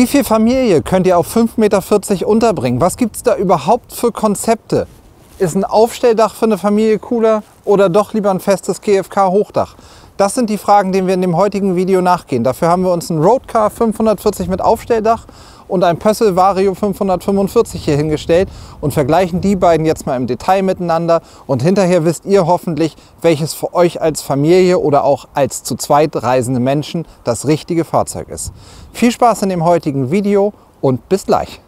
Wie viel Familie könnt ihr auf 5,40 Meter unterbringen? Was gibt es da überhaupt für Konzepte? Ist ein Aufstelldach für eine Familie cooler oder doch lieber ein festes GFK-Hochdach? Das sind die Fragen, denen wir in dem heutigen Video nachgehen. Dafür haben wir uns einen Roadcar 540 mit Aufstelldach und ein Pössl Vario 545 hier hingestellt und vergleichen die beiden jetzt mal im Detail miteinander. Und hinterher wisst ihr hoffentlich, welches für euch als Familie oder auch als zu zweit reisende Menschen das richtige Fahrzeug ist. Viel Spaß in dem heutigen Video und bis gleich.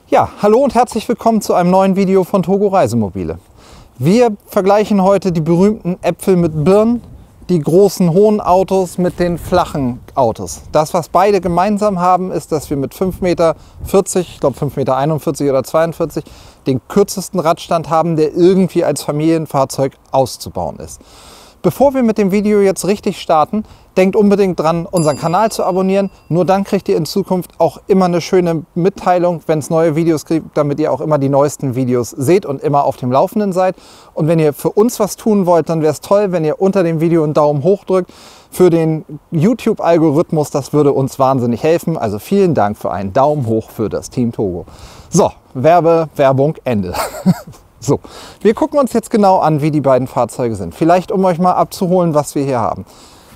Ja, hallo und herzlich willkommen zu einem neuen Video von Togo Reisemobile. Wir vergleichen heute die berühmten Äpfel mit Birnen, die großen hohen Autos mit den flachen Autos. Das, was beide gemeinsam haben, ist, dass wir mit 5,40 Meter, ich glaube 5,41 Meter oder 42, den kürzesten Radstand haben, der irgendwie als Familienfahrzeug auszubauen ist. Bevor wir mit dem Video jetzt richtig starten, denkt unbedingt dran, unseren Kanal zu abonnieren. Nur dann kriegt ihr in Zukunft auch immer eine schöne Mitteilung, wenn es neue Videos gibt, damit ihr auch immer die neuesten Videos seht und immer auf dem Laufenden seid. Und wenn ihr für uns was tun wollt, dann wäre es toll, wenn ihr unter dem Video einen Daumen hoch drückt. Für den YouTube-Algorithmus, das würde uns wahnsinnig helfen. Also vielen Dank für einen Daumen hoch für das Team Togo. So, Werbung, Ende. So, wir gucken uns jetzt genau an, wie die beiden Fahrzeuge sind. Vielleicht, um euch mal abzuholen, was wir hier haben.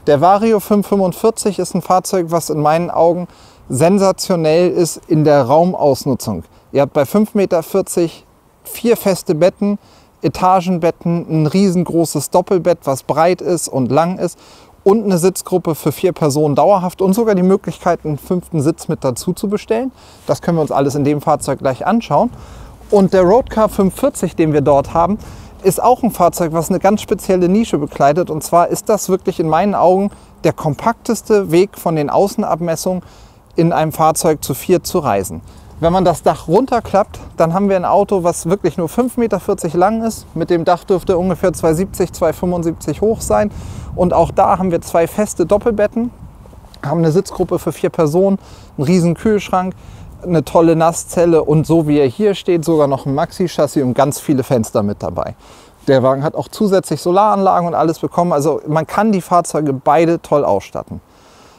Der Vario 545 ist ein Fahrzeug, was in meinen Augen sensationell ist in der Raumausnutzung. Ihr habt bei 5,40 Meter 4 feste Betten, Etagenbetten, ein riesengroßes Doppelbett, was breit ist und lang ist und eine Sitzgruppe für 4 Personen dauerhaft und sogar die Möglichkeit, einen 5. Sitz mit dazu zu bestellen. Das können wir uns alles in dem Fahrzeug gleich anschauen. Und der Roadcar 540, den wir dort haben, ist auch ein Fahrzeug, was eine ganz spezielle Nische bekleidet. Und zwar ist das wirklich in meinen Augen der kompakteste Weg von den Außenabmessungen in einem Fahrzeug zu 4 zu reisen. Wenn man das Dach runterklappt, dann haben wir ein Auto, was wirklich nur 5,40 Meter lang ist. Mit dem Dach dürfte ungefähr 2,70, 2,75 hoch sein. Und auch da haben wir 2 feste Doppelbetten, haben eine Sitzgruppe für 4 Personen, einen riesen Kühlschrank, eine tolle Nasszelle und so wie er hier steht, sogar noch ein Maxi-Chassis und ganz viele Fenster mit dabei. Der Wagen hat auch zusätzlich Solaranlagen und alles bekommen. Also man kann die Fahrzeuge beide toll ausstatten.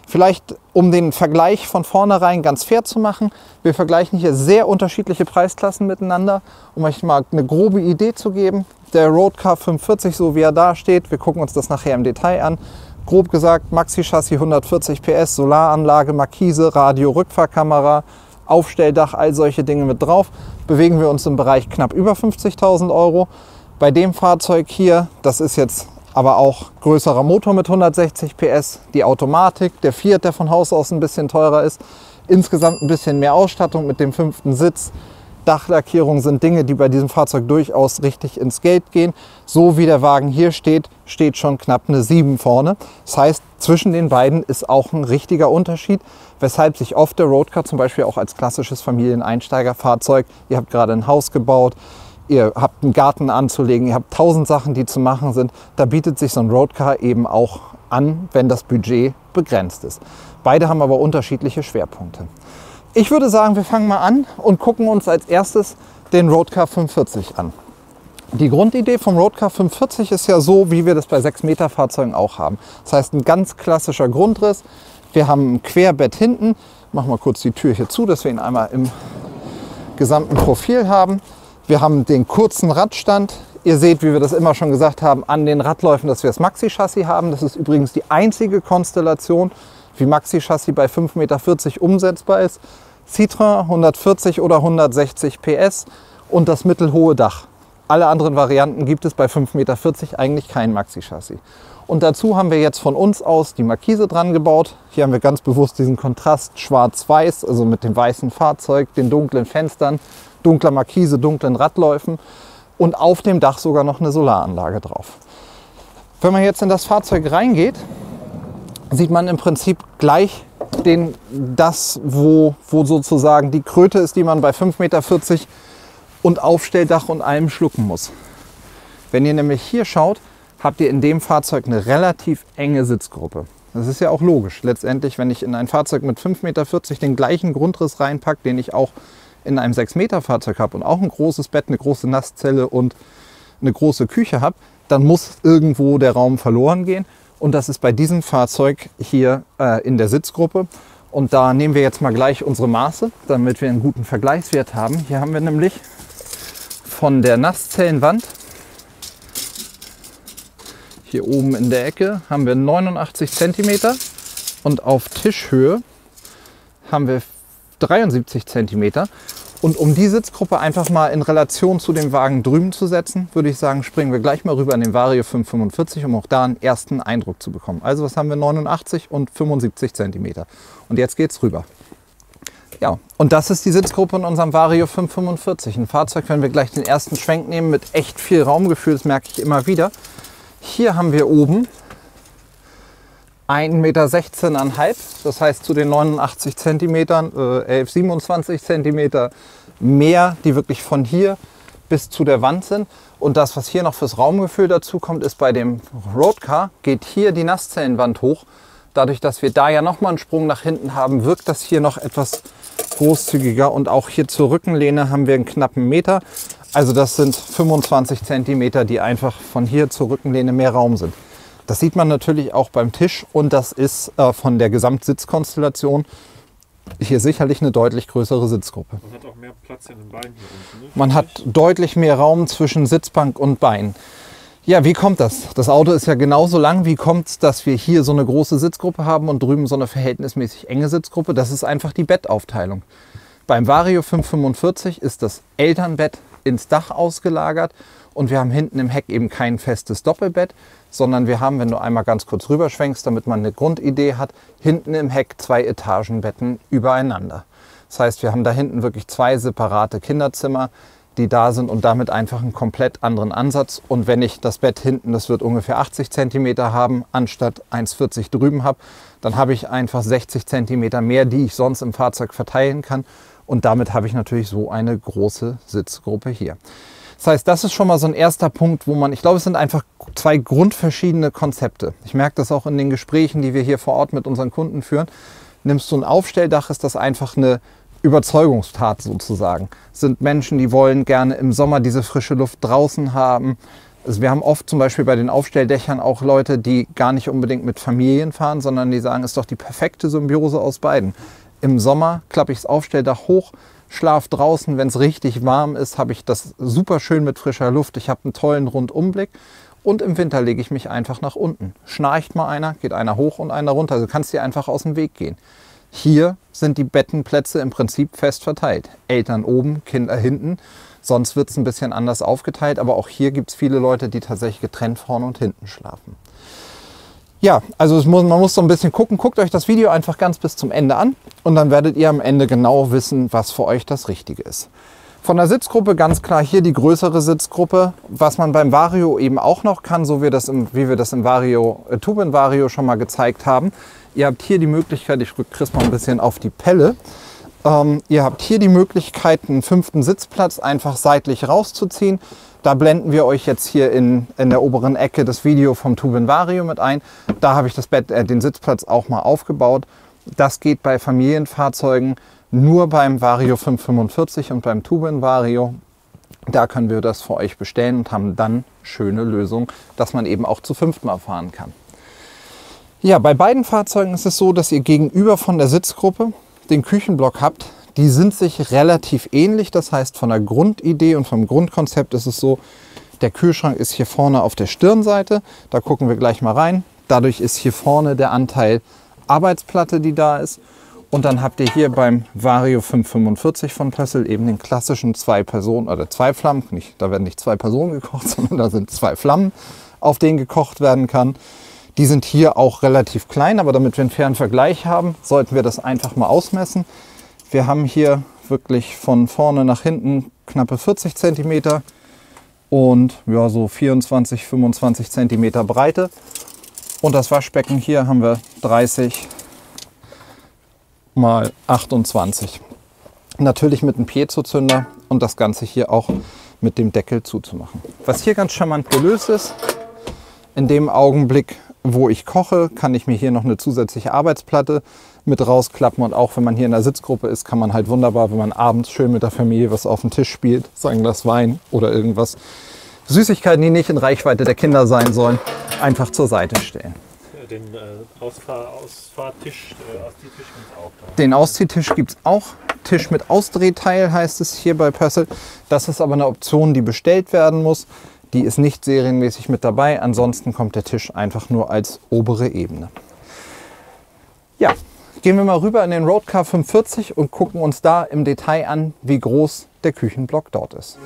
Vielleicht, um den Vergleich von vornherein ganz fair zu machen, wir vergleichen hier sehr unterschiedliche Preisklassen miteinander, um euch mal eine grobe Idee zu geben. Der Roadcar 540, so wie er da steht, wir gucken uns das nachher im Detail an. Grob gesagt, Maxi-Chassis 140 PS, Solaranlage, Markise, Radio, Rückfahrkamera, Aufstelldach, all solche Dinge mit drauf, bewegen wir uns im Bereich knapp über 50.000 Euro. Bei dem Fahrzeug hier, das ist jetzt aber auch größerer Motor mit 160 PS, die Automatik, der Fiat, der von Haus aus ein bisschen teurer ist, insgesamt ein bisschen mehr Ausstattung mit dem 5. Sitz. Dachlackierung sind Dinge, die bei diesem Fahrzeug durchaus richtig ins Geld gehen. So wie der Wagen hier steht, steht schon knapp eine 7 vorne. Das heißt, zwischen den beiden ist auch ein richtiger Unterschied, weshalb sich oft der Roadcar zum Beispiel auch als klassisches Familieneinsteigerfahrzeug, ihr habt gerade ein Haus gebaut, ihr habt einen Garten anzulegen, ihr habt 1000 Sachen, die zu machen sind, da bietet sich so ein Roadcar eben auch an, wenn das Budget begrenzt ist. Beide haben aber unterschiedliche Schwerpunkte. Ich würde sagen, wir fangen mal an und gucken uns als erstes den Roadcar 540 an. Die Grundidee vom Roadcar 540 ist ja so, wie wir das bei 6 Meter Fahrzeugen auch haben. Das heißt, ein ganz klassischer Grundriss. Wir haben ein Querbett hinten. Ich mache mal kurz die Tür hier zu, dass wir ihn einmal im gesamten Profil haben. Wir haben den kurzen Radstand. Ihr seht, wie wir das immer schon gesagt haben, an den Radläufen, dass wir das Maxi-Chassis haben. Das ist übrigens die einzige Konstellation, wie Maxi-Chassis bei 5,40 Meter umsetzbar ist. Citroën 140 oder 160 PS und das mittelhohe Dach. Alle anderen Varianten gibt es bei 5,40 Meter eigentlich kein Maxi-Chassis. Und dazu haben wir jetzt von uns aus die Markise dran gebaut. Hier haben wir ganz bewusst diesen Kontrast schwarz-weiß, also mit dem weißen Fahrzeug, den dunklen Fenstern, dunkler Markise, dunklen Radläufen und auf dem Dach sogar noch eine Solaranlage drauf. Wenn man jetzt in das Fahrzeug reingeht, sieht man im Prinzip gleich wo sozusagen die Kröte ist, die man bei 5,40 Meter und Aufstelldach und allem schlucken muss. Wenn ihr nämlich hier schaut, habt ihr in dem Fahrzeug eine relativ enge Sitzgruppe. Das ist ja auch logisch. Letztendlich, wenn ich in ein Fahrzeug mit 5,40 Meter den gleichen Grundriss reinpacke, den ich auch in einem 6 Meter Fahrzeug habe und auch ein großes Bett, eine große Nasszelle und eine große Küche habe, dann muss irgendwo der Raum verloren gehen. Und das ist bei diesem Fahrzeug hier in der Sitzgruppe. Und da nehmen wir jetzt mal gleich unsere Maße, damit wir einen guten Vergleichswert haben. Hier haben wir nämlich von der Nasszellenwand, hier oben in der Ecke, haben wir 89 cm und auf Tischhöhe haben wir 73 cm. Und um die Sitzgruppe einfach mal in Relation zu dem Wagen drüben zu setzen, würde ich sagen, springen wir gleich mal rüber in den Vario 545, um auch da einen ersten Eindruck zu bekommen. Also was haben wir? 89 und 75 cm. Und jetzt geht's rüber. Ja, und das ist die Sitzgruppe in unserem Vario 545. Ein Fahrzeug, wenn wir gleich den ersten Schwenk nehmen, mit echt viel Raumgefühl, das merke ich immer wieder. Hier haben wir oben 1,16 Meter, das heißt zu den 89 cm, 27 cm mehr, die wirklich von hier bis zu der Wand sind. Und das, was hier noch fürs Raumgefühl dazu kommt, ist bei dem Roadcar, geht hier die Nasszellenwand hoch. Dadurch, dass wir da ja nochmal einen Sprung nach hinten haben, wirkt das hier noch etwas großzügiger. Und auch hier zur Rückenlehne haben wir einen knappen Meter. Also das sind 25 cm, die einfach von hier zur Rückenlehne mehr Raum sind. Das sieht man natürlich auch beim Tisch und das ist von der Gesamtsitzkonstellation hier sicherlich eine deutlich größere Sitzgruppe. Man hat auch mehr Platz in den Beinen hier unten. Ne? Man hat deutlich mehr Raum zwischen Sitzbank und Bein. Ja, wie kommt das? Das Auto ist ja genauso lang. Wie kommt es, dass wir hier so eine große Sitzgruppe haben und drüben so eine verhältnismäßig enge Sitzgruppe? Das ist einfach die Bettaufteilung. Beim Vario 545 ist das Elternbett ins Dach ausgelagert und wir haben hinten im Heck eben kein festes Doppelbett, sondern wir haben, wenn du einmal ganz kurz rüberschwenkst, damit man eine Grundidee hat, hinten im Heck 2 Etagenbetten übereinander. Das heißt, wir haben da hinten wirklich 2 separate Kinderzimmer, die da sind und damit einfach einen komplett anderen Ansatz. Und wenn ich das Bett hinten, das wird ungefähr 80 cm haben, anstatt 1,40 drüben habe, dann habe ich einfach 60 cm mehr, die ich sonst im Fahrzeug verteilen kann. Und damit habe ich natürlich so eine große Sitzgruppe hier. Das heißt, das ist schon mal so ein erster Punkt, wo man, ich glaube, es sind einfach 2 grundverschiedene Konzepte. Ich merke das auch in den Gesprächen, die wir hier vor Ort mit unseren Kunden führen. Nimmst du ein Aufstelldach, ist das einfach eine Überzeugungstat sozusagen. Es sind Menschen, die wollen gerne im Sommer diese frische Luft draußen haben. Also wir haben oft zum Beispiel bei den Aufstelldächern auch Leute, die gar nicht unbedingt mit Familien fahren, sondern die sagen, es ist doch die perfekte Symbiose aus beiden. Im Sommer klappe ich das Aufstelldach hoch, schlaf draußen, wenn es richtig warm ist, habe ich das super schön mit frischer Luft. Ich habe einen tollen Rundumblick und im Winter lege ich mich einfach nach unten. Schnarcht mal einer, geht einer hoch und einer runter. Also kannst du dir einfach aus dem Weg gehen. Hier sind die Bettenplätze im Prinzip fest verteilt. Eltern oben, Kinder hinten. Sonst wird es ein bisschen anders aufgeteilt, aber auch hier gibt es viele Leute, die tatsächlich getrennt vorne und hinten schlafen. Ja, also man muss so ein bisschen gucken. Guckt euch das Video einfach ganz bis zum Ende an und dann werdet ihr am Ende genau wissen, was für euch das Richtige ist. Von der Sitzgruppe ganz klar hier die größere Sitzgruppe. Was man beim Vario eben auch noch kann, so wie wir das im Tubin Vario schon mal gezeigt haben. Ihr habt hier die Möglichkeit, ich rücke Chris mal ein bisschen auf die Pelle. Ihr habt hier die Möglichkeit, einen 5. Sitzplatz einfach seitlich rauszuziehen. Da blenden wir euch jetzt hier in der oberen Ecke das Video vom Tubin Vario mit ein. Da habe ich den Sitzplatz auch mal aufgebaut. Das geht bei Familienfahrzeugen nur beim Vario 545 und beim Tubin Vario. Da können wir das für euch bestellen und haben dann schöne Lösungen, dass man eben auch zu 5 mal fahren kann. Ja, bei beiden Fahrzeugen ist es so, dass ihr gegenüber von der Sitzgruppe den Küchenblock habt. Die sind sich relativ ähnlich, das heißt von der Grundidee und vom Grundkonzept ist es so, der Kühlschrank ist hier vorne auf der Stirnseite, da gucken wir gleich mal rein. Dadurch ist hier vorne der Anteil Arbeitsplatte, die da ist. Und dann habt ihr hier beim Vario 545 von Pössl eben den klassischen 2-Personen- oder 2 Flammen, da werden nicht 2 Personen gekocht, sondern da sind 2 Flammen, auf denen gekocht werden kann. Die sind hier auch relativ klein, aber damit wir einen fairen Vergleich haben, sollten wir das einfach mal ausmessen. Wir haben hier wirklich von vorne nach hinten knappe 40 cm und ja, so 24, 25 cm Breite. Und das Waschbecken hier haben wir 30 mal 28. Natürlich mit einem Piezozünder, und das Ganze hier auch mit dem Deckel zuzumachen. Was hier ganz charmant gelöst ist, in dem Augenblick, wo ich koche, kann ich mir hier noch eine zusätzliche Arbeitsplatte mit rausklappen. Und auch wenn man hier in der Sitzgruppe ist, kann man halt wunderbar, wenn man abends schön mit der Familie was auf den Tisch spielt, so ein Glas Wein oder irgendwas, Süßigkeiten, die nicht in Reichweite der Kinder sein sollen, einfach zur Seite stellen. Den Ausfahrtisch, Ausziehtisch gibt es auch da. Den Ausziehtisch gibt es auch. Tisch mit Ausdrehteil heißt es hier bei Pössl. Das ist aber eine Option, die bestellt werden muss. Die ist nicht serienmäßig mit dabei. Ansonsten kommt der Tisch einfach nur als obere Ebene. Ja, gehen wir mal rüber in den Roadcar 45 und gucken uns da im Detail an, wie groß der Küchenblock dort ist.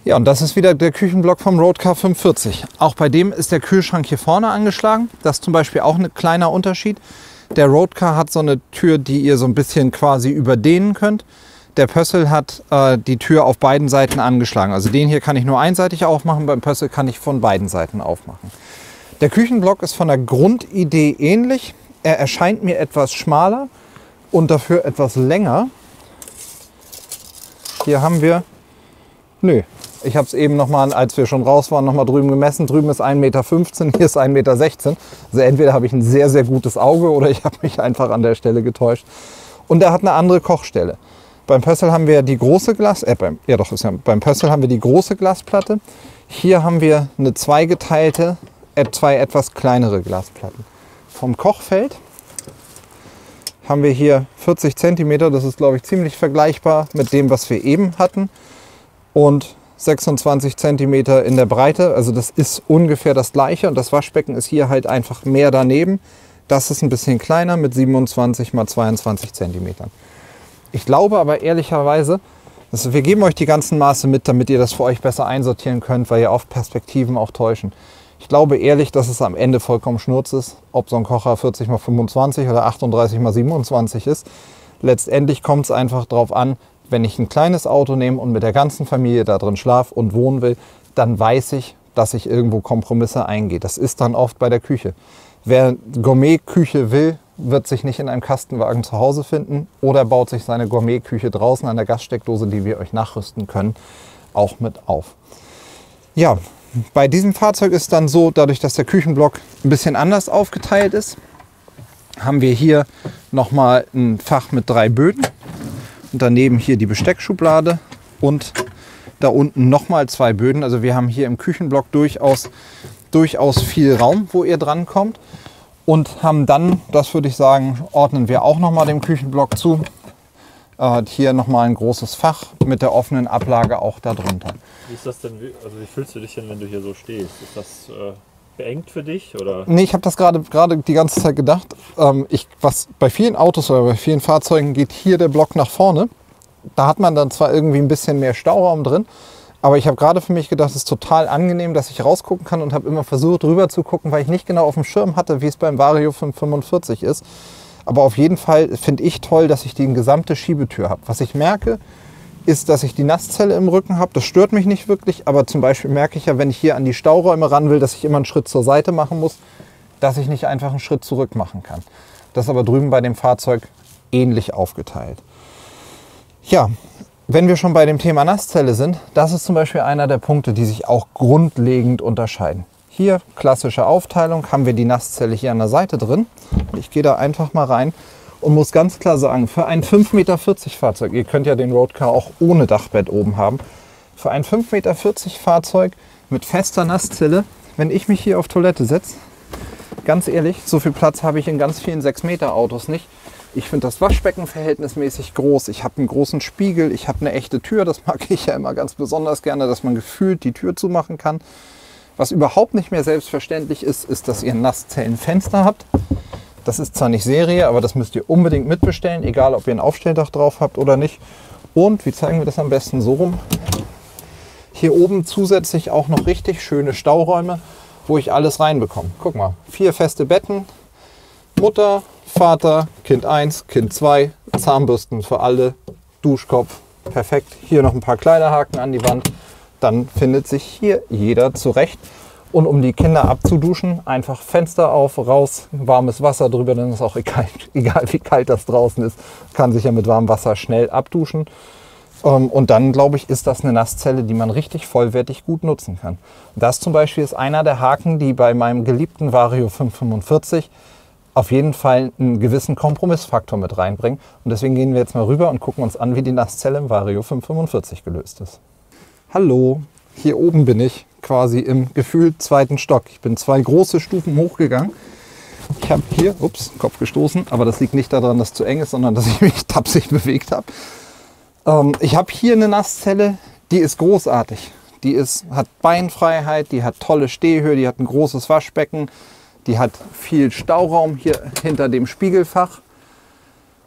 Ja, und das ist wieder der Küchenblock vom Roadcar 45. Auch bei dem ist der Kühlschrank hier vorne angeschlagen. Das ist zum Beispiel auch ein kleiner Unterschied. Der Roadcar hat so eine Tür, die ihr so ein bisschen quasi überdehnen könnt. Der Pössl hat die Tür auf beiden Seiten angeschlagen. Also den hier kann ich nur einseitig aufmachen, beim Pössl kann ich von beiden Seiten aufmachen. Der Küchenblock ist von der Grundidee ähnlich. Er erscheint mir etwas schmaler und dafür etwas länger. Hier haben wir... Nö. Ich habe es eben nochmal, als wir schon raus waren, nochmal drüben gemessen. Drüben ist 1,15 Meter, hier ist 1,16 Meter. Also entweder habe ich ein sehr, sehr gutes Auge oder ich habe mich einfach an der Stelle getäuscht. Und er hat eine andere Kochstelle. Beim Pössl haben wir die große beim Pössl haben wir die große Glasplatte. Hier haben wir eine zweigeteilte, zwei etwas kleinere Glasplatten. Vom Kochfeld haben wir hier 40 cm. Das ist, glaube ich, ziemlich vergleichbar mit dem, was wir eben hatten. Und 26 cm in der Breite, also das ist ungefähr das gleiche und das Waschbecken ist hier halt einfach mehr daneben. Das ist ein bisschen kleiner mit 27 x 22 cm. Ich glaube aber ehrlicherweise, wir geben euch die ganzen Maße mit, damit ihr das für euch besser einsortieren könnt, weil ja oft Perspektiven auch täuschen. Ich glaube ehrlich, dass es am Ende vollkommen Schnurz ist, ob so ein Kocher 40 x 25 oder 38 x 27 ist. Letztendlich kommt es einfach darauf an, wenn ich ein kleines Auto nehme und mit der ganzen Familie da drin schlafe und wohnen will, dann weiß ich, dass ich irgendwo Kompromisse eingehe. Das ist dann oft bei der Küche. Wer Gourmet-Küche will, wird sich nicht in einem Kastenwagen zu Hause finden oder baut sich seine Gourmet-Küche draußen an der Gassteckdose, die wir euch nachrüsten können, auch mit auf. Ja, bei diesem Fahrzeug ist dann so, dadurch, dass der Küchenblock ein bisschen anders aufgeteilt ist, haben wir hier nochmal ein Fach mit 3 Böden. Und daneben hier die Besteckschublade und da unten nochmal 2 Böden. Also wir haben hier im Küchenblock durchaus viel Raum, wo ihr dran kommt. Und haben dann, das würde ich sagen, ordnen wir auch nochmal dem Küchenblock zu. Hier nochmal ein großes Fach mit der offenen Ablage auch darunter. Wie ist das denn, also wie fühlst du dich denn, wenn du hier so stehst? Ist das beengt für dich? Oder? Nee, ich habe das gerade die ganze Zeit gedacht. Was bei vielen Autos oder bei vielen Fahrzeugen geht hier der Block nach vorne. Da hat man dann zwar irgendwie ein bisschen mehr Stauraum drin, aber ich habe gerade für mich gedacht, es ist total angenehm, dass ich rausgucken kann und habe immer versucht, rüber zu gucken, weil ich nicht genau auf dem Schirm hatte, wie es beim Vario 545 ist. Aber auf jeden Fall finde ich toll, dass ich die gesamte Schiebetür habe. Was ich merke, ist, dass ich die Nasszelle im Rücken habe. Das stört mich nicht wirklich, aber zum Beispiel merke ich ja, wenn ich hier an die Stauräume ran will, dass ich immer einen Schritt zur Seite machen muss, dass ich nicht einfach einen Schritt zurück machen kann. Das ist aber drüben bei dem Fahrzeug ähnlich aufgeteilt. Ja, wenn wir schon bei dem Thema Nasszelle sind, das ist zum Beispiel einer der Punkte, die sich auch grundlegend unterscheiden. Hier, klassische Aufteilung, haben wir die Nasszelle hier an der Seite drin. Ich gehe da einfach mal rein und muss ganz klar sagen, für ein 5,40 Meter Fahrzeug, ihr könnt ja den Roadcar auch ohne Dachbett oben haben, für ein 5,40 Meter Fahrzeug mit fester Nasszelle, wenn ich mich hier auf Toilette setze, ganz ehrlich, so viel Platz habe ich in ganz vielen 6 Meter Autos nicht. Ich finde das Waschbecken verhältnismäßig groß. Ich habe einen großen Spiegel, ich habe eine echte Tür. Das mag ich ja immer ganz besonders gerne, dass man gefühlt die Tür zumachen kann. Was überhaupt nicht mehr selbstverständlich ist, ist, dass ihr ein Nasszellenfenster habt. Das ist zwar nicht Serie, aber das müsst ihr unbedingt mitbestellen, egal ob ihr ein Aufstelldach drauf habt oder nicht. Und wie zeigen wir das am besten so rum? Hier oben zusätzlich auch noch richtig schöne Stauräume, wo ich alles reinbekomme. Guck mal, 4 feste Betten, Mutter, Vater, Kind 1, Kind 2, Zahnbürsten für alle, Duschkopf, perfekt. Hier noch ein paar Kleiderhaken an die Wand. Dann findet sich hier jeder zurecht. Und um die Kinder abzuduschen, einfach Fenster auf, raus, warmes Wasser drüber, dann ist auch egal wie kalt das draußen ist, kann sich ja mit warmem Wasser schnell abduschen. Und dann, glaube ich, ist das eine Nasszelle, die man richtig vollwertig gut nutzen kann. Das zum Beispiel ist einer der Haken, die bei meinem geliebten Vario 545 auf jeden Fall einen gewissen Kompromissfaktor mit reinbringen. Und deswegen gehen wir jetzt mal rüber und gucken uns an, wie die Nasszelle im Vario 545 gelöst ist. Hallo, hier oben bin ich quasi im gefühlt 2. Stock. Ich bin 2 große Stufen hochgegangen. Ich habe hier, ups, Kopf gestoßen, aber das liegt nicht daran, dass es zu eng ist, sondern dass ich mich tapsig bewegt habe. Ich habe hier eine Nasszelle, die ist großartig. Die hat Beinfreiheit, die hat tolle Stehhöhe, die hat ein großes Waschbecken. Die hat viel Stauraum hier hinter dem Spiegelfach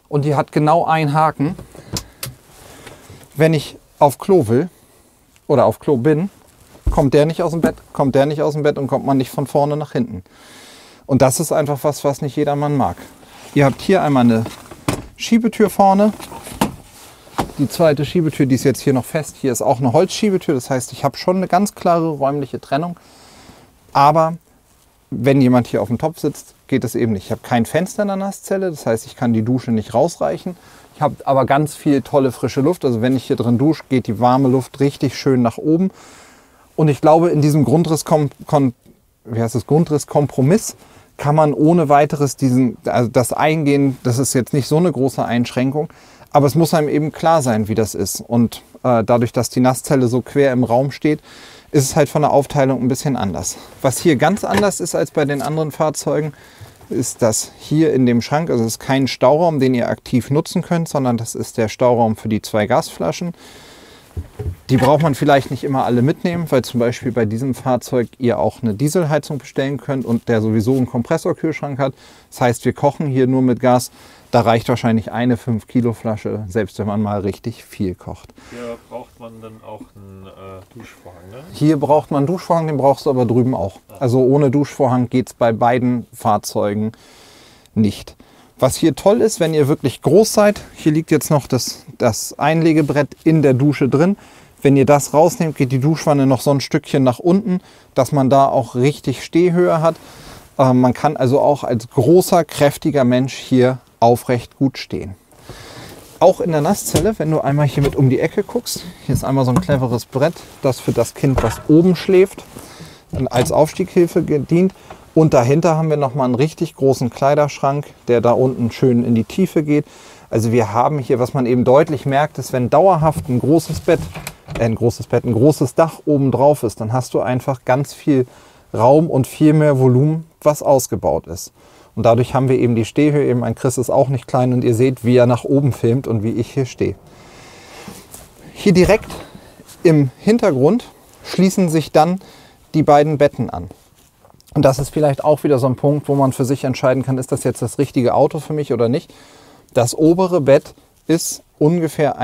und die hat genau einen Haken. Wenn ich auf Klo will oder auf Klo bin, kommt der nicht aus dem Bett, kommt der nicht aus dem Bett und kommt man nicht von vorne nach hinten. Und das ist einfach was nicht jedermann mag. Ihr habt hier einmal eine Schiebetür vorne. Die zweite Schiebetür, die ist jetzt hier noch fest. Hier ist auch eine Holzschiebetür, das heißt, ich habe schon eine ganz klare räumliche Trennung. Aber wenn jemand hier auf dem Topf sitzt, geht es eben nicht. Ich habe kein Fenster in der Nasszelle, das heißt, ich kann die Dusche nicht rausreichen. Ich habe aber ganz viel tolle frische Luft. Also wenn ich hier drin dusche, geht die warme Luft richtig schön nach oben. Und ich glaube, in diesem Grundrisskompromiss kann man ohne weiteres das eingehen. Das ist jetzt nicht so eine große Einschränkung, aber es muss einem eben klar sein, wie das ist. Und dadurch, dass die Nasszelle so quer im Raum steht, ist es halt von der Aufteilung ein bisschen anders. Was hier ganz anders ist als bei den anderen Fahrzeugen, ist das hier in dem Schrank, also es ist kein Stauraum, den ihr aktiv nutzen könnt, sondern das ist der Stauraum für die 2 Gasflaschen. Die braucht man vielleicht nicht immer alle mitnehmen, weil zum Beispiel bei diesem Fahrzeug ihr auch eine Dieselheizung bestellen könnt und der sowieso einen Kompressorkühlschrank hat. Das heißt, wir kochen hier nur mit Gas. Da reicht wahrscheinlich eine 5-Kilo-Flasche, selbst wenn man mal richtig viel kocht. Hier braucht man dann auch einen Duschvorhang, ne? Hier braucht man einen Duschvorhang, den brauchst du aber drüben auch. Also ohne Duschvorhang geht es bei beiden Fahrzeugen nicht. Was hier toll ist, wenn ihr wirklich groß seid, hier liegt jetzt noch das Einlegebrett in der Dusche drin. Wenn ihr das rausnehmt, geht die Duschwanne noch so ein Stückchen nach unten, dass man da auch richtig Stehhöhe hat. Man kann also auch als großer, kräftiger Mensch hier aufrecht gut stehen. Auch in der Nasszelle, wenn du einmal hier mit um die Ecke guckst, hier ist einmal so ein cleveres Brett, das für das Kind, was oben schläft, als Aufstiegshilfe dient. Und dahinter haben wir nochmal einen richtig großen Kleiderschrank, der da unten schön in die Tiefe geht. Also wir haben hier, was man eben deutlich merkt, ist, wenn dauerhaft ein großes Dach oben drauf ist, dann hast du einfach ganz viel Raum und viel mehr Volumen, was ausgebaut ist. Und dadurch haben wir eben die Stehhöhe, eben ein Chris ist auch nicht klein und ihr seht, wie er nach oben filmt und wie ich hier stehe. Hier direkt im Hintergrund schließen sich dann die beiden Betten an. Und das ist vielleicht auch wieder so ein Punkt, wo man für sich entscheiden kann, ist das jetzt das richtige Auto für mich oder nicht. Das obere Bett ist ungefähr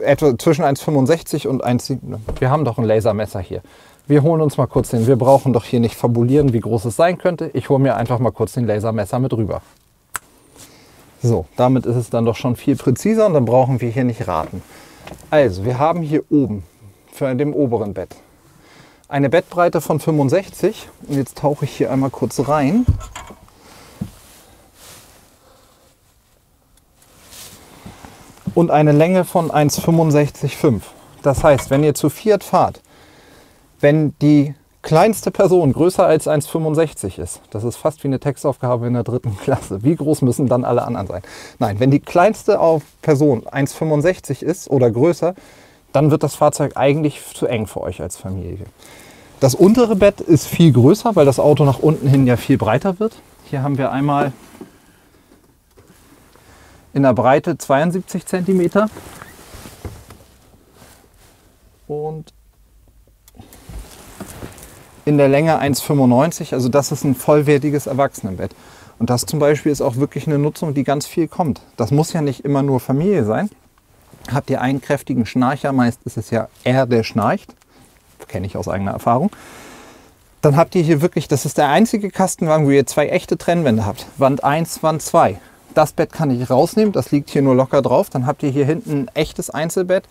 etwa zwischen 1,65 und 1,7. Wir haben doch ein Lasermesser hier. Wir holen uns mal kurz den. Wir brauchen doch hier nicht fabulieren, wie groß es sein könnte. Ich hole mir einfach mal kurz den Lasermesser mit rüber. So, damit ist es dann doch schon viel präziser und dann brauchen wir hier nicht raten. Also, wir haben hier oben für dem oberen Bett eine Bettbreite von 65. Und jetzt tauche ich hier einmal kurz rein. Und eine Länge von 1,65,5. Das heißt, wenn ihr zu viert fahrt, wenn die kleinste Person größer als 1,65 ist, das ist fast wie eine Textaufgabe in der 3. Klasse. Wie groß müssen dann alle anderen sein? Nein, wenn die kleinste Person 1,65 ist oder größer, dann wird das Fahrzeug eigentlich zu eng für euch als Familie. Das untere Bett ist viel größer, weil das Auto nach unten hin ja viel breiter wird. Hier haben wir einmal in der Breite 72 cm und in der Länge 1,95, also das ist ein vollwertiges Erwachsenenbett. Und das zum Beispiel ist auch wirklich eine Nutzung, die ganz viel kommt. Das muss ja nicht immer nur Familie sein. Habt ihr einen kräftigen Schnarcher, meist ist es ja er, der schnarcht, kenne ich aus eigener Erfahrung, dann habt ihr hier wirklich, das ist der einzige Kastenwagen, wo ihr 2 echte Trennwände habt. Wand 1, Wand 2. Das Bett kann ich rausnehmen, das liegt hier nur locker drauf. Dann habt ihr hier hinten ein echtes Einzelbett,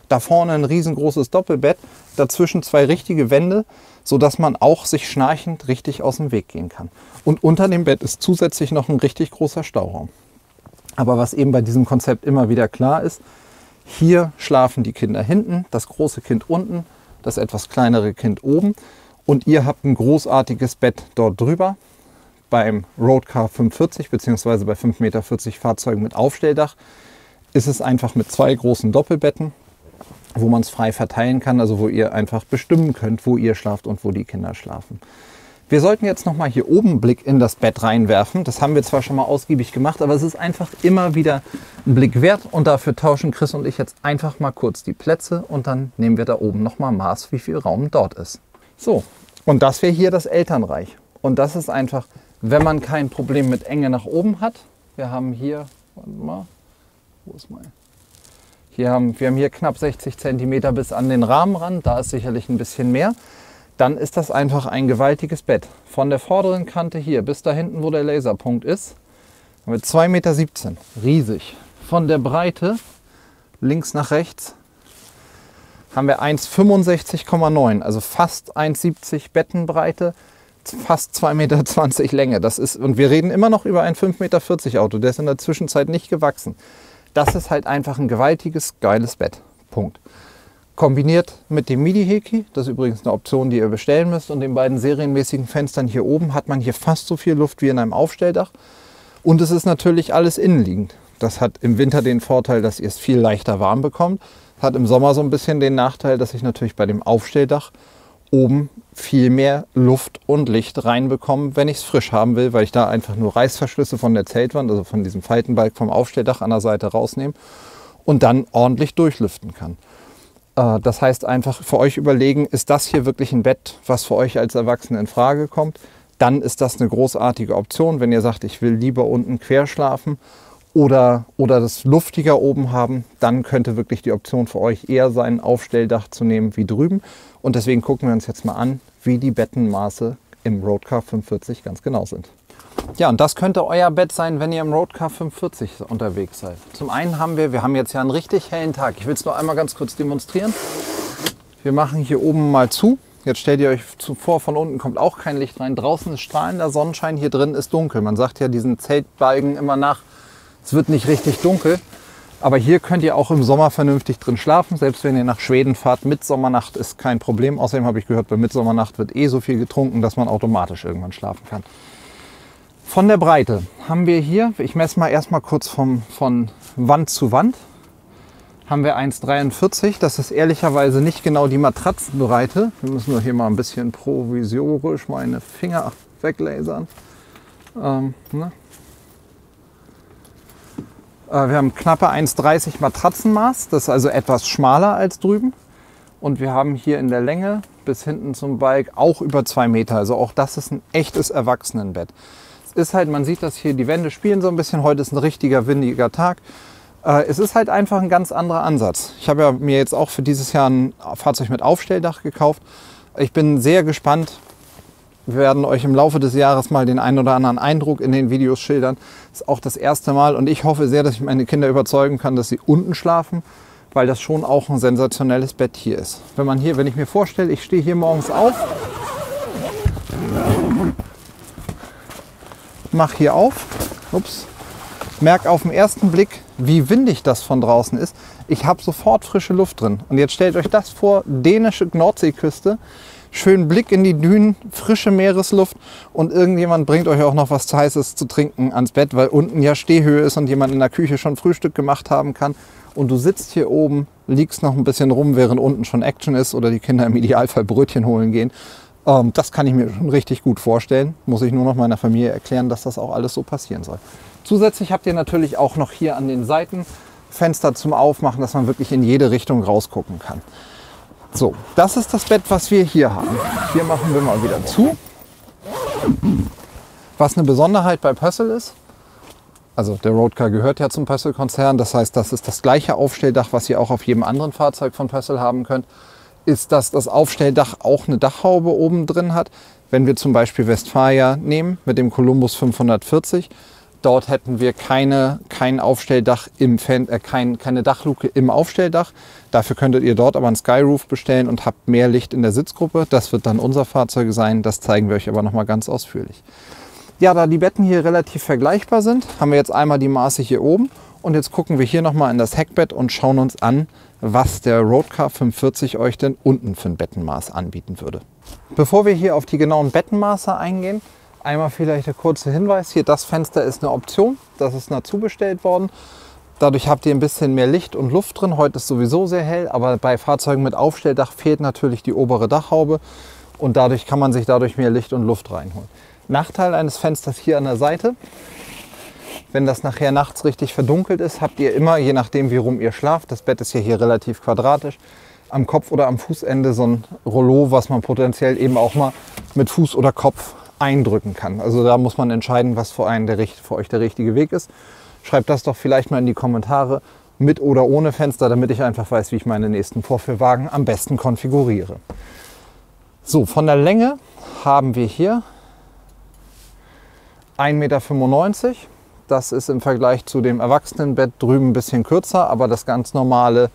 da vorne ein riesengroßes Doppelbett, dazwischen 2 richtige Wände, sodass man auch sich schnarchend richtig aus dem Weg gehen kann. Und unter dem Bett ist zusätzlich noch ein richtig großer Stauraum. Aber was eben bei diesem Konzept immer wieder klar ist, hier schlafen die Kinder hinten, das große Kind unten, das etwas kleinere Kind oben und ihr habt ein großartiges Bett dort drüber. Beim Roadcar 45 bzw. bei 5,40 Meter Fahrzeugen mit Aufstelldach ist es einfach mit 2 großen Doppelbetten, wo man es frei verteilen kann, also wo ihr einfach bestimmen könnt, wo ihr schlaft und wo die Kinder schlafen. Wir sollten jetzt nochmal hier oben einen Blick in das Bett reinwerfen. Das haben wir zwar schon mal ausgiebig gemacht, aber es ist einfach immer wieder ein Blick wert und dafür tauschen Chris und ich jetzt einfach mal kurz die Plätze und dann nehmen wir da oben nochmal Maß, wie viel Raum dort ist. So, und das wäre hier das Elternreich. Und das ist einfach, wenn man kein Problem mit Enge nach oben hat. Wir haben hier, warte mal, wo ist mein? Wir haben hier knapp 60 cm bis an den Rahmen ran, da ist sicherlich ein bisschen mehr. Dann ist das einfach ein gewaltiges Bett. Von der vorderen Kante hier bis da hinten, wo der Laserpunkt ist, haben wir 2,17 Meter, riesig. Von der Breite, links nach rechts, haben wir 1,65,9, also fast 1,70 Bettenbreite, fast 2,20 Meter Länge. Das ist, und wir reden immer noch über ein 5,40 Meter Auto, der ist in der Zwischenzeit nicht gewachsen. Das ist halt einfach ein gewaltiges, geiles Bett. Punkt. Kombiniert mit dem Midi-Heki, das ist übrigens eine Option, die ihr bestellen müsst, und den beiden serienmäßigen Fenstern hier oben hat man hier fast so viel Luft wie in einem Aufstelldach. Und es ist natürlich alles innenliegend. Das hat im Winter den Vorteil, dass ihr es viel leichter warm bekommt. Hat im Sommer so ein bisschen den Nachteil, dass ich natürlich bei dem Aufstelldach oben viel mehr Luft und Licht reinbekomme, wenn ich es frisch haben will, weil ich da einfach nur Reißverschlüsse von der Zeltwand, also von diesem Faltenbalg vom Aufstelldach an der Seite rausnehme und dann ordentlich durchlüften kann. Das heißt einfach für euch überlegen, ist das hier wirklich ein Bett, was für euch als Erwachsene in Frage kommt? Dann ist das eine großartige Option, wenn ihr sagt, ich will lieber unten quer schlafen oder das luftiger oben haben, dann könnte wirklich die Option für euch eher sein, ein Aufstelldach zu nehmen wie drüben. Und deswegen gucken wir uns jetzt mal an, wie die Bettenmaße im Roadcar 45 ganz genau sind. Ja, und das könnte euer Bett sein, wenn ihr im Roadcar 45 unterwegs seid. Zum einen haben wir jetzt ja einen richtig hellen Tag. Ich will es nur einmal ganz kurz demonstrieren. Wir machen hier oben mal zu. Jetzt stellt ihr euch vor, von unten kommt auch kein Licht rein. Draußen ist strahlender Sonnenschein, hier drin ist dunkel. Man sagt ja diesen Zeltbalgen immer nach, es wird nicht richtig dunkel. Aber hier könnt ihr auch im Sommer vernünftig drin schlafen. Selbst wenn ihr nach Schweden fahrt, Mitsommernacht ist kein Problem. Außerdem habe ich gehört, bei Mitsommernacht wird so viel getrunken, dass man automatisch irgendwann schlafen kann. Von der Breite haben wir hier, ich messe mal erstmal kurz von Wand zu Wand, haben wir 1,43. Das ist ehrlicherweise nicht genau die Matratzenbreite. Wir müssen nur hier mal ein bisschen provisorisch meine Finger weglasern. Wir haben knappe 1,30 Matratzenmaß, das ist also etwas schmaler als drüben. Und wir haben hier in der Länge bis hinten zum Balk auch über 2 Meter. Also auch das ist ein echtes Erwachsenenbett. Es ist halt, man sieht das hier, die Wände spielen so ein bisschen. Heute ist ein richtiger windiger Tag. Es ist halt einfach ein ganz anderer Ansatz. Ich habe ja mir jetzt auch für dieses Jahr ein Fahrzeug mit Aufstelldach gekauft. Ich bin sehr gespannt. Wir werden euch im Laufe des Jahres mal den einen oder anderen Eindruck in den Videos schildern. Das ist auch das erste Mal und ich hoffe sehr, dass ich meine Kinder überzeugen kann, dass sie unten schlafen, weil das schon auch ein sensationelles Bett hier ist. Wenn ich mir vorstelle, ich stehe hier morgens auf, mache hier auf, merke auf den ersten Blick, wie windig das von draußen ist. Ich habe sofort frische Luft drin. Und jetzt stellt euch das vor, dänische Nordseeküste, schönen Blick in die Dünen, frische Meeresluft und irgendjemand bringt euch auch noch was Heißes zu trinken ans Bett, weil unten ja Stehhöhe ist und jemand in der Küche schon Frühstück gemacht haben kann. Und du sitzt hier oben, liegst noch ein bisschen rum, während unten schon Action ist oder die Kinder im Idealfall Brötchen holen gehen. Das kann ich mir schon richtig gut vorstellen. Muss ich nur noch meiner Familie erklären, dass das auch alles so passieren soll. Zusätzlich habt ihr natürlich auch noch hier an den Seiten Fenster zum Aufmachen, dass man wirklich in jede Richtung rausgucken kann. So, das ist das Bett, was wir hier haben. Hier machen wir mal wieder zu. Was eine Besonderheit bei Pössl ist, also der Roadcar gehört ja zum Pössl-Konzern, das heißt, das ist das gleiche Aufstelldach, was ihr auch auf jedem anderen Fahrzeug von Pössl haben könnt, ist, dass das Aufstelldach auch eine Dachhaube oben drin hat. Wenn wir zum Beispiel Westfalia nehmen mit dem Columbus 540, dort hätten wir kein Aufstelldach keine Dachluke im Aufstelldach. Dafür könntet ihr dort aber einen Skyroof bestellen und habt mehr Licht in der Sitzgruppe. Das wird dann unser Fahrzeug sein, das zeigen wir euch aber noch mal ganz ausführlich. Ja, da die Betten hier relativ vergleichbar sind, haben wir jetzt einmal die Maße hier oben und jetzt gucken wir hier noch mal in das Heckbett und schauen uns an, was der Roadcar 540 euch denn unten für ein Bettenmaß anbieten würde. Bevor wir hier auf die genauen Bettenmaße eingehen, einmal vielleicht der kurze Hinweis, hier das Fenster ist eine Option, das ist dazu bestellt worden. Dadurch habt ihr ein bisschen mehr Licht und Luft drin. Heute ist sowieso sehr hell, aber bei Fahrzeugen mit Aufstelldach fehlt natürlich die obere Dachhaube und dadurch kann man sich mehr Licht und Luft reinholen. Nachteil eines Fensters hier an der Seite, wenn das nachher nachts richtig verdunkelt ist, habt ihr immer, je nachdem wie rum ihr schlaft, das Bett ist ja hier relativ quadratisch, am Kopf oder am Fußende so ein Rollo, was man potenziell eben auch mal mit Fuß oder Kopf eindrücken kann. Also da muss man entscheiden, was für euch der richtige Weg ist. Schreibt das doch vielleicht mal in die Kommentare, mit oder ohne Fenster, damit ich einfach weiß, wie ich meine nächsten Vorführwagen am besten konfiguriere. So, von der Länge haben wir hier 1,95 Meter. Das ist im Vergleich zu dem Erwachsenenbett drüben ein bisschen kürzer, aber das ganz normale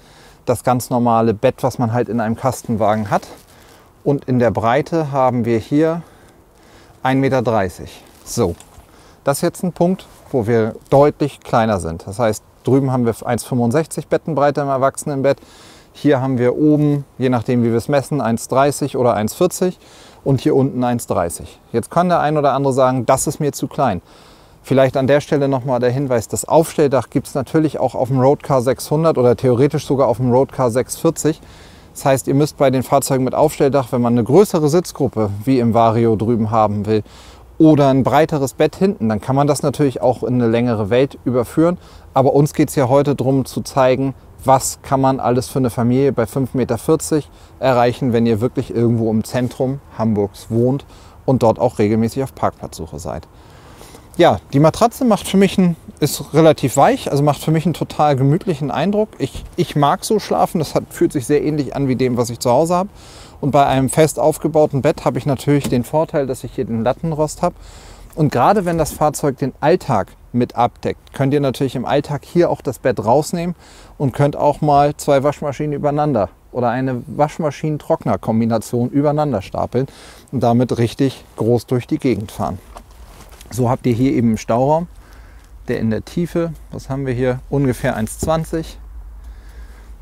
Bett, was man halt in einem Kastenwagen hat. Und in der Breite haben wir hier 1,30 Meter. So, das ist jetzt ein Punkt, wo wir deutlich kleiner sind. Das heißt, drüben haben wir 1,65 Bettenbreite im Erwachsenenbett. Hier haben wir oben, je nachdem wie wir es messen, 1,30 oder 1,40 und hier unten 1,30. Jetzt kann der ein oder andere sagen, das ist mir zu klein. Vielleicht an der Stelle nochmal der Hinweis, das Aufstelldach gibt es natürlich auch auf dem Roadcar 600 oder theoretisch sogar auf dem Roadcar 640. Das heißt, ihr müsst bei den Fahrzeugen mit Aufstelldach, wenn man eine größere Sitzgruppe wie im Vario drüben haben will oder ein breiteres Bett hinten, dann kann man das natürlich auch in eine längere Welt überführen. Aber uns geht es ja heute darum zu zeigen, was kann man alles für eine Familie bei 5,40 Meter erreichen, wenn ihr wirklich irgendwo im Zentrum Hamburgs wohnt und dort auch regelmäßig auf Parkplatzsuche seid. Ja, die Matratze ist relativ weich, also macht für mich einen total gemütlichen Eindruck. Ich mag so schlafen, das fühlt sich sehr ähnlich an wie dem, was ich zu Hause habe. Und bei einem fest aufgebauten Bett habe ich natürlich den Vorteil, dass ich hier den Lattenrost habe. Und gerade wenn das Fahrzeug den Alltag mit abdeckt, könnt ihr natürlich im Alltag hier auch das Bett rausnehmen und könnt auch mal 2 Waschmaschinen übereinander oder eine Waschmaschinen-Trockner-Kombination übereinander stapeln und damit richtig groß durch die Gegend fahren. So habt ihr hier eben einen Stauraum, der in der Tiefe, was haben wir hier, ungefähr 1,20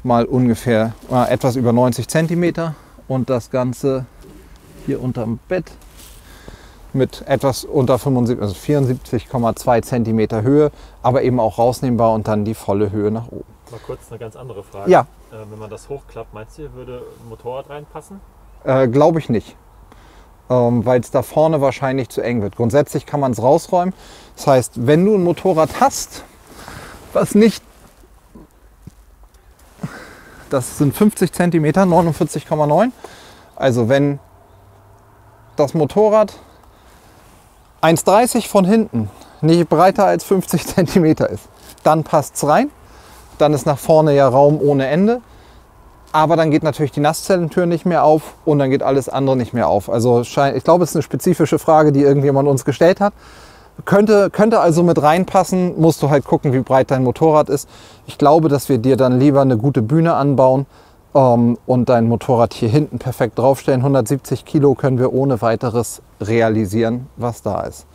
mal ungefähr etwas über 90 cm und das Ganze hier unterm Bett mit etwas unter 75, also 74,2 cm Höhe, aber eben auch rausnehmbar und dann die volle Höhe nach oben. Mal kurz eine ganz andere Frage. Ja. Wenn man das hochklappt, meinst du, würde ein Motorrad reinpassen? Glaube ich nicht. Weil es da vorne wahrscheinlich zu eng wird. Grundsätzlich kann man es rausräumen. Das heißt, wenn du ein Motorrad hast, was nicht, das sind 50 cm, 49,9. Also wenn das Motorrad 1,30 von hinten nicht breiter als 50 cm ist, dann passt es rein. Dann ist nach vorne ja Raum ohne Ende. Aber dann geht natürlich die Nasszellentür nicht mehr auf und dann geht alles andere nicht mehr auf. Also ich glaube, es ist eine spezifische Frage, die irgendjemand uns gestellt hat. Könnte also mit reinpassen, musst du halt gucken, wie breit dein Motorrad ist. Ich glaube, dass wir dir dann lieber eine gute Bühne anbauen und dein Motorrad hier hinten perfekt draufstellen. 170 Kilo können wir ohne weiteres realisieren, was da ist.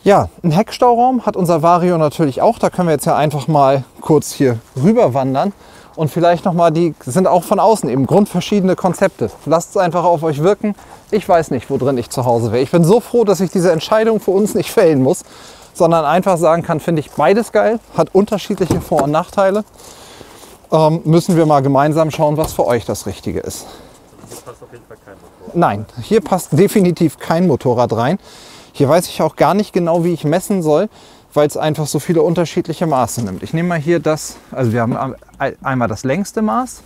Ja, einen Heckstauraum hat unser Vario natürlich auch. Da können wir jetzt ja einfach mal kurz hier rüber wandern Und vielleicht nochmal, die sind auch von außen eben grundverschiedene Konzepte. Lasst es einfach auf euch wirken. Ich weiß nicht, wo drin ich zu Hause wäre. Ich bin so froh, dass ich diese Entscheidung für uns nicht fällen muss, sondern einfach sagen kann, finde ich beides geil, hat unterschiedliche Vor- und Nachteile. Müssen wir mal gemeinsam schauen, was für euch das Richtige ist. Hier passt auf jeden Fall kein Motorrad. Nein, hier passt definitiv kein Motorrad rein. Hier weiß ich auch gar nicht genau, wie ich messen soll, weil es einfach so viele unterschiedliche Maße nimmt. Ich nehme mal hier das, also wir haben einmal das längste Maß,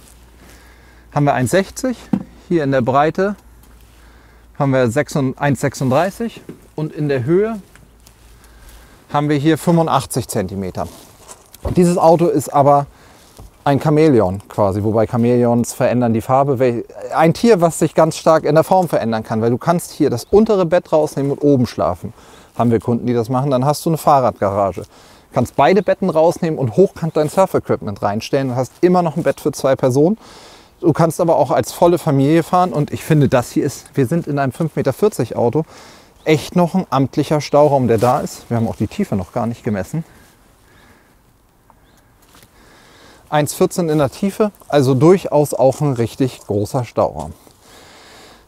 haben wir 1,60, hier in der Breite haben wir 1,36 und in der Höhe haben wir hier 85 cm. Dieses Auto ist aber ein Chamäleon quasi, wobei Chamäleons verändern die Farbe. Ein Tier, was sich ganz stark in der Form verändern kann, weil du kannst hier das untere Bett rausnehmen und oben schlafen. Haben wir Kunden, die das machen, dann hast du eine Fahrradgarage. Kannst beide Betten rausnehmen und hochkant dein Surf-Equipment reinstellen und hast immer noch ein Bett für 2 Personen. Du kannst aber auch als volle Familie fahren und ich finde, das hier ist, wir sind in einem 5,40 Meter Auto, echt noch ein amtlicher Stauraum, der da ist. Wir haben auch die Tiefe noch gar nicht gemessen. 1,14 in der Tiefe, also durchaus auch ein richtig großer Stauraum.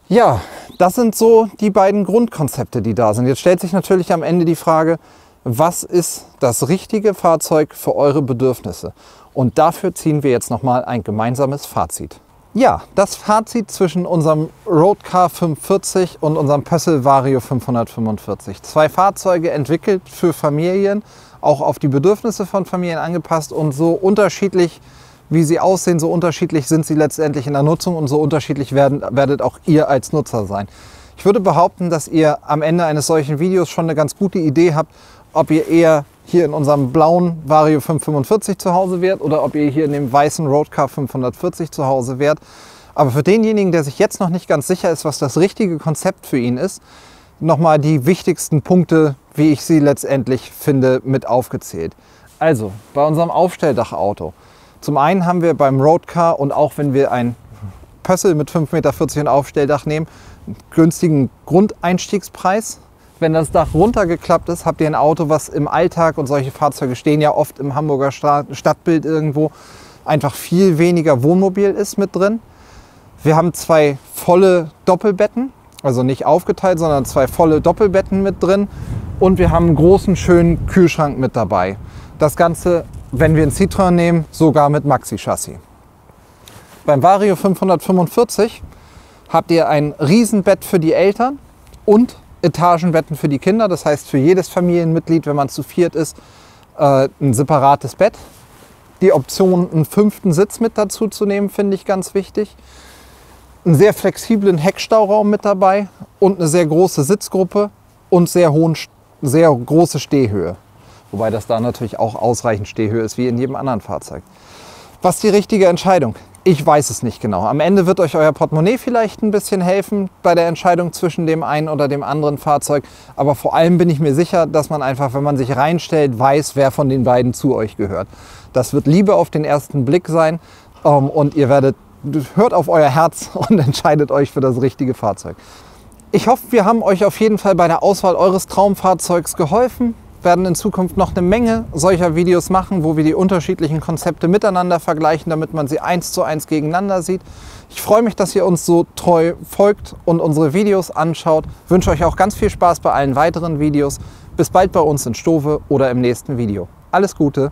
Ja, das sind so die beiden Grundkonzepte, die da sind. Jetzt stellt sich natürlich am Ende die Frage, was ist das richtige Fahrzeug für eure Bedürfnisse? Und dafür ziehen wir jetzt nochmal ein gemeinsames Fazit. Ja, das Fazit zwischen unserem Roadcar 540 und unserem Pössl Vario 545. 2 Fahrzeuge entwickelt für Familien, auch auf die Bedürfnisse von Familien angepasst und so unterschiedlich, wie sie aussehen, so unterschiedlich sind sie letztendlich in der Nutzung und so unterschiedlich werdet auch ihr als Nutzer sein. Ich würde behaupten, dass ihr am Ende eines solchen Videos schon eine ganz gute Idee habt, ob ihr eher hier in unserem blauen Vario 545 zu Hause wärt oder ob ihr hier in dem weißen Roadcar 540 zu Hause wärt. Aber für denjenigen, der sich jetzt noch nicht ganz sicher ist, was das richtige Konzept für ihn ist, nochmal die wichtigsten Punkte, wie ich sie letztendlich finde, mit aufgezählt. Also bei unserem Aufstelldachauto. Zum einen haben wir beim Roadcar und auch wenn wir ein Pössl mit 5,40 Meter und Aufstelldach nehmen, einen günstigen Grundeinstiegspreis. Wenn das Dach runtergeklappt ist, habt ihr ein Auto, was im Alltag, und solche Fahrzeuge stehen ja oft im Hamburger Stadtbild irgendwo, einfach viel weniger Wohnmobil ist mit drin. Wir haben 2 volle Doppelbetten, also nicht aufgeteilt, sondern 2 volle Doppelbetten mit drin. Und wir haben einen großen, schönen Kühlschrank mit dabei. Das Ganze, wenn wir einen Citroën nehmen, sogar mit Maxi-Chassis. Beim Vario 545 habt ihr ein Riesenbett für die Eltern und Etagenbetten für die Kinder. Das heißt, für jedes Familienmitglied, wenn man zu 4 ist, ein separates Bett. Die Option, einen 5. Sitz mit dazu zu nehmen, finde ich ganz wichtig. Einen sehr flexiblen Heckstauraum mit dabei und eine sehr große Sitzgruppe und sehr große Stehhöhe. Wobei das da natürlich auch ausreichend Stehhöhe ist, wie in jedem anderen Fahrzeug. Was ist die richtige Entscheidung? Ich weiß es nicht genau. Am Ende wird euch euer Portemonnaie vielleicht ein bisschen helfen bei der Entscheidung zwischen dem einen oder dem anderen Fahrzeug. Aber vor allem bin ich mir sicher, dass man einfach, wenn man sich reinstellt, weiß, wer von den beiden zu euch gehört. Das wird Liebe auf den ersten Blick sein und ihr hört auf euer Herz und entscheidet euch für das richtige Fahrzeug. Ich hoffe, wir haben euch auf jeden Fall bei der Auswahl eures Traumfahrzeugs geholfen. Werden in Zukunft noch eine Menge solcher Videos machen, wo wir die unterschiedlichen Konzepte miteinander vergleichen, damit man sie 1:1 gegeneinander sieht. Ich freue mich, dass ihr uns so treu folgt und unsere Videos anschaut. Ich wünsche euch auch ganz viel Spaß bei allen weiteren Videos. Bis bald bei uns in Stove oder im nächsten Video. Alles Gute!